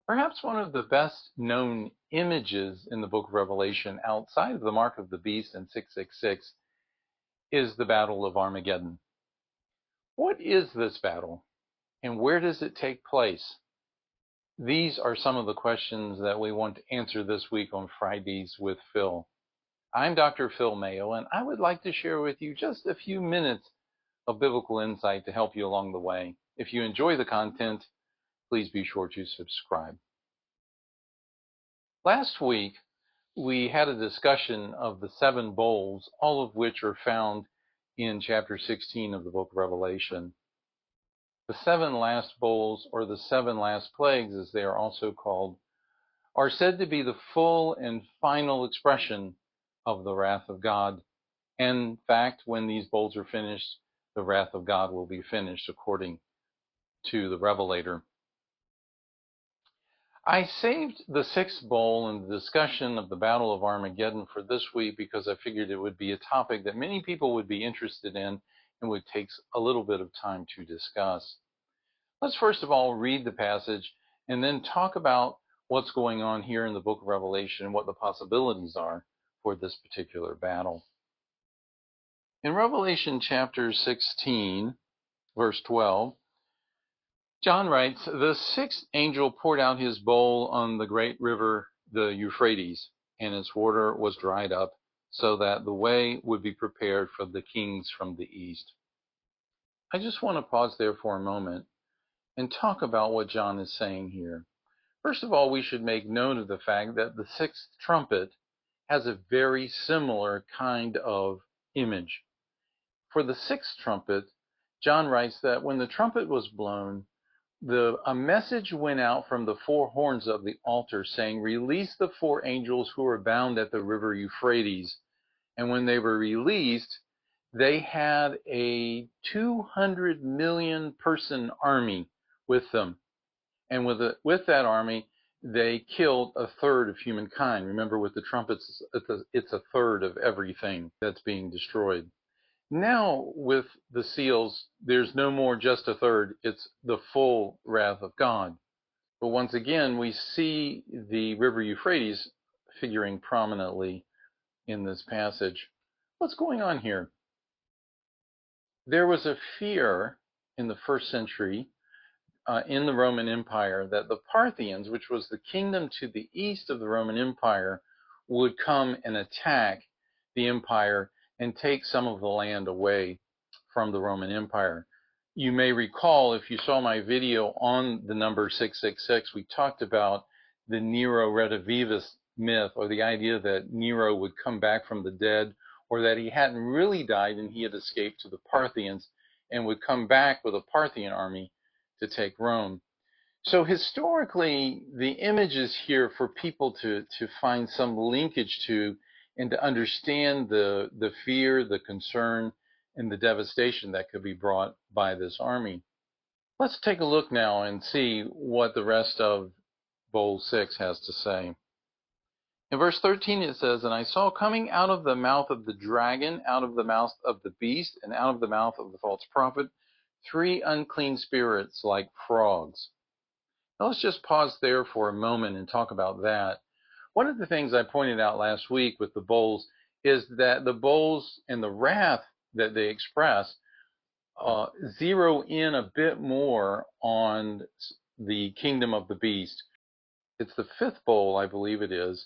Perhaps one of the best known images in the book of Revelation outside of the mark of the beast and 666 is the Battle of Armageddon. What is this battle and where does it take place? These are some of the questions that we want to answer this week on Fridays with Phil. I'm Dr. Phil Mayo, and I would like to share with you just a few minutes of biblical insight to help you along the way. If you enjoy the content, please be sure to subscribe. Last week, we had a discussion of the 7 bowls, all of which are found in chapter 16 of the book of Revelation. The 7 last bowls, or the 7 last plagues, as they are also called, are said to be the full and final expression of the wrath of God. In fact, when these bowls are finished, the wrath of God will be finished according to the Revelator. I saved the 6th bowl and the discussion of the Battle of Armageddon for this week because I figured it would be a topic that many people would be interested in and would take a little bit of time to discuss. Let's first of all read the passage and then talk about what's going on here in the book of Revelation and what the possibilities are for this particular battle. In Revelation chapter 16, verse 12, John writes, "The 6th angel poured out his bowl on the great river, the Euphrates, and its water was dried up, so that the way would be prepared for the kings from the east." I just want to pause there for a moment and talk about what John is saying here. First of all, we should make note of the fact that the 6th trumpet has a very similar kind of image. For the 6th trumpet, John writes that when the trumpet was blown, a message went out from the 4 horns of the altar saying, "Release the 4 angels who are bound at the river Euphrates." And when they were released, they had a 200 million person army with them. And with that army, they killed a third of humankind. Remember, with the trumpets, it's a third of everything that's being destroyed. Now, with the seals, there's no more just a third. It's the full wrath of God. But once again, we see the river Euphrates figuring prominently in this passage. What's going on here? There was a fear in the 1st century in the Roman Empire that the Parthians, which was the kingdom to the east of the Roman Empire, would come and attack the empire and take some of the land away from the Roman Empire. You may recall, if you saw my video on the number 666, we talked about the Nero Redivivus myth, or the idea that Nero would come back from the dead, or that he hadn't really died and he had escaped to the Parthians and would come back with a Parthian army to take Rome. So historically, the image is here for people to find some linkage to and to understand the fear, the concern, and the devastation that could be brought by this army. Let's take a look now and see what the rest of Bowl 6 has to say. In verse 13 it says, "And I saw coming out of the mouth of the dragon, out of the mouth of the beast, and out of the mouth of the false prophet, 3 unclean spirits like frogs." Now let's just pause there for a moment and talk about that. One of the things I pointed out last week with the bowls is that the bowls and the wrath that they express zero in a bit more on the kingdom of the beast. It's the 5th bowl, I believe it is,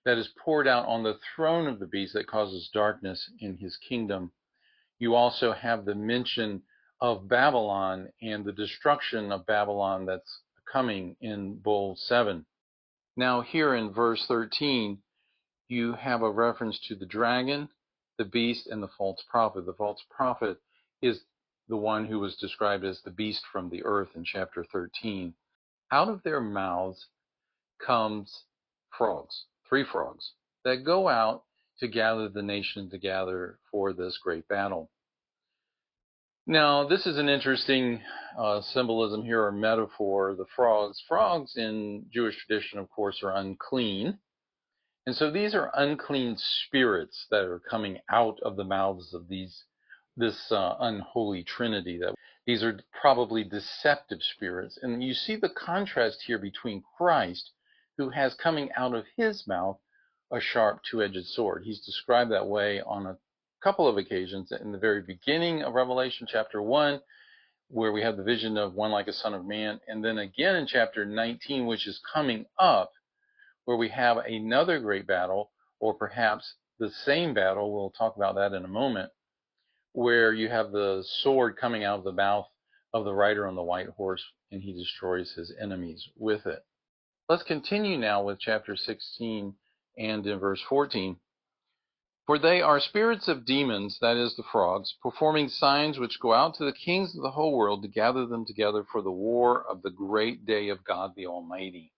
that is poured out on the throne of the beast that causes darkness in his kingdom. You also have the mention of Babylon and the destruction of Babylon that's coming in Bowl 7. Now here in verse 13, you have a reference to the dragon, the beast, and the false prophet. The false prophet is the one who was described as the beast from the earth in chapter 13. Out of their mouths comes frogs, 3 frogs, that go out to gather the nation together for this great battle. Now, this is an interesting symbolism here, or metaphor, the frogs. Frogs in Jewish tradition, of course, are unclean. And so these are unclean spirits that are coming out of the mouths of this unholy trinity. These are probably deceptive spirits. And you see the contrast here between Christ, who has coming out of his mouth a sharp two-edged sword. He's described that way on a couple of occasions. In the very beginning of Revelation chapter 1, where we have the vision of one like a son of man, and then again in chapter 19, which is coming up, where we have another great battle, or perhaps the same battle, we'll talk about that in a moment, where you have the sword coming out of the mouth of the rider on the white horse, and he destroys his enemies with it. Let's continue now with chapter 16 and in verse 14. For they are spirits of demons, that is, the frogs, performing signs which go out to the kings of the whole world to gather them together for the war of the great day of God the Almighty.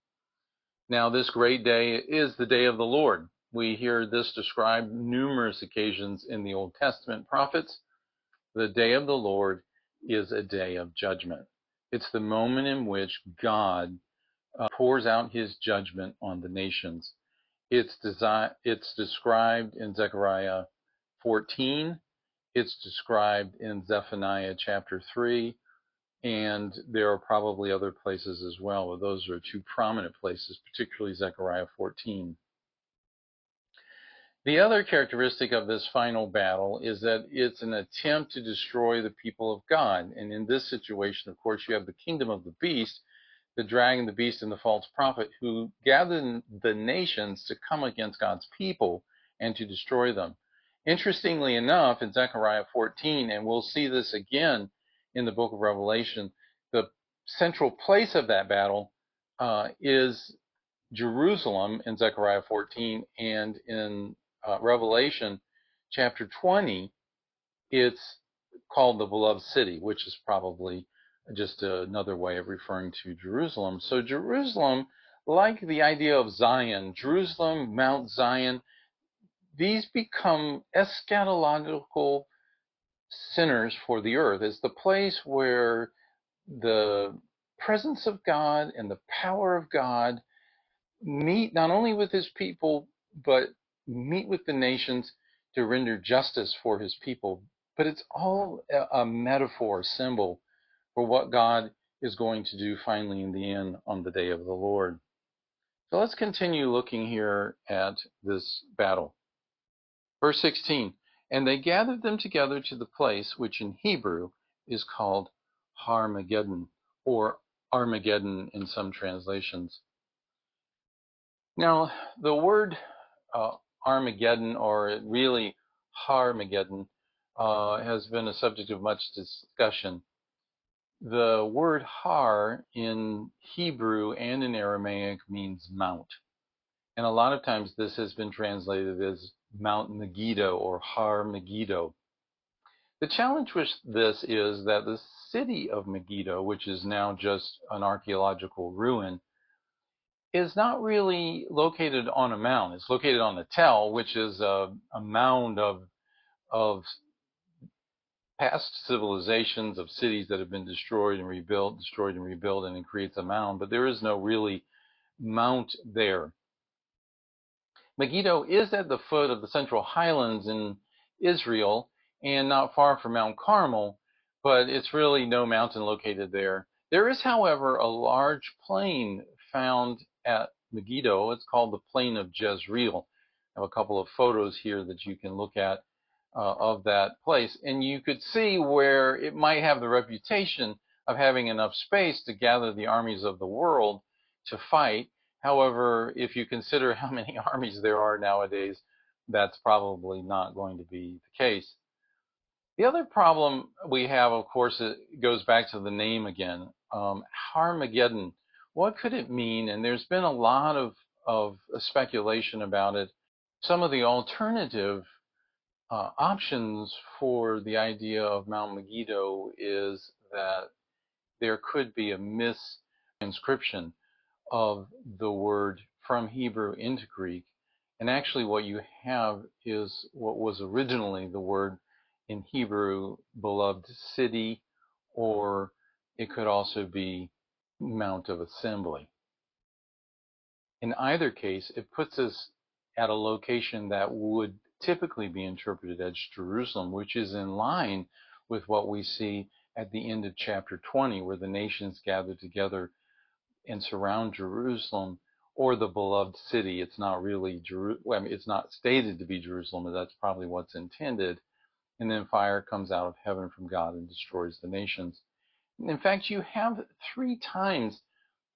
Now, this great day is the day of the Lord. We hear this described numerous occasions in the Old Testament prophets. The day of the Lord is a day of judgment. It's the moment in which God pours out his judgment on the nations. It's described in Zechariah 14. It's described in Zephaniah chapter 3. And there are probably other places as well, but those are two prominent places, particularly Zechariah 14. The other characteristic of this final battle is that it's an attempt to destroy the people of God. And in this situation, of course, you have the kingdom of the beast, the dragon, the beast, and the false prophet, who gather the nations to come against God's people and to destroy them. Interestingly enough, in Zechariah 14, and we'll see this again in the book of Revelation, the central place of that battle is Jerusalem in Zechariah 14, and in Revelation chapter 20, it's called the beloved city, which is probably just another way of referring to Jerusalem. So Jerusalem, like the idea of Zion, Jerusalem, Mount Zion, these become eschatological centers for the earth. It's the place where the presence of God and the power of God meet not only with his people, but meet with the nations to render justice for his people. But it's all a metaphor, a symbol for what God is going to do finally in the end on the day of the Lord. So let's continue looking here at this battle. Verse 16, and they gathered them together to the place which in Hebrew is called Armageddon, or Armageddon in some translations. Now, the word Armageddon, or really Armageddon, has been a subject of much discussion. The word Har in Hebrew and in Aramaic means mount. And a lot of times this has been translated as Mount Megiddo or Har Megiddo. The challenge with this is that the city of Megiddo, which is now just an archaeological ruin, is not really located on a mound. It's located on a tell, which is a mound of past civilizations, of cities that have been destroyed and rebuilt, and it creates a mound. But there is no really mount there. Megiddo is at the foot of the Central Highlands in Israel and not far from Mount Carmel, but it's really no mountain located there. There is, however, a large plain found at Megiddo. It's called the Plain of Jezreel. I have a couple of photos here that you can look at of that place, and you could see where it might have the reputation of having enough space to gather the armies of the world to fight. However, if you consider how many armies there are nowadays, that's probably not going to be the case. The other problem we have, of course, it goes back to the name again. Armageddon. What could it mean? And there's been a lot of speculation about it. Some of the alternative options for the idea of Mount Megiddo is that there could be a misinscription of the word from Hebrew into Greek. And actually what you have is what was originally the word in Hebrew, beloved city, or it could also be Mount of Assembly. In either case, it puts us at a location that would typically be interpreted as Jerusalem, which is in line with what we see at the end of chapter 20, where the nations gather together and surround Jerusalem, or the beloved city. It's not really Jerusalem. I mean, it's not stated to be Jerusalem, but that's probably what's intended. And then fire comes out of heaven from God and destroys the nations. In fact, you have 3 times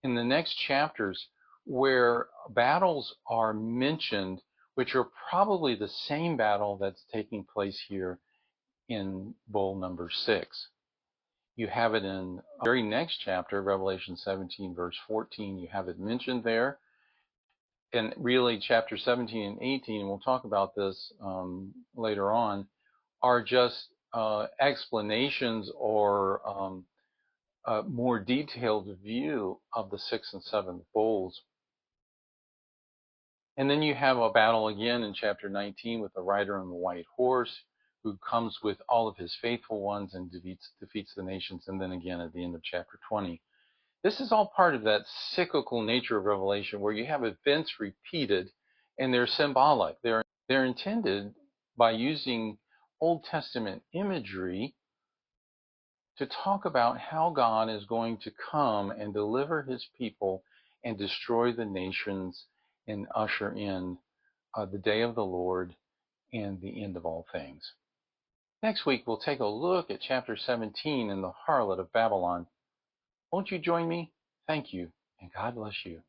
in the next chapters where battles are mentioned, which are probably the same battle that's taking place here in bowl number 6. You have it in the very next chapter, Revelation 17, verse 14. You have it mentioned there. And really, chapter 17 and 18, and we'll talk about this later on, are just explanations or a more detailed view of the 6th and 7th bowls. And then you have a battle again in chapter 19 with the rider on the white horse, who comes with all of his faithful ones and defeats the nations, and then again at the end of chapter 20. This is all part of that cyclical nature of Revelation, where you have events repeated and they're symbolic. They're intended, by using Old Testament imagery, to talk about how God is going to come and deliver his people and destroy the nations and usher in the day of the Lord and the end of all things. Next week, we'll take a look at chapter 17 and the harlot of Babylon. Won't you join me? Thank you, and God bless you.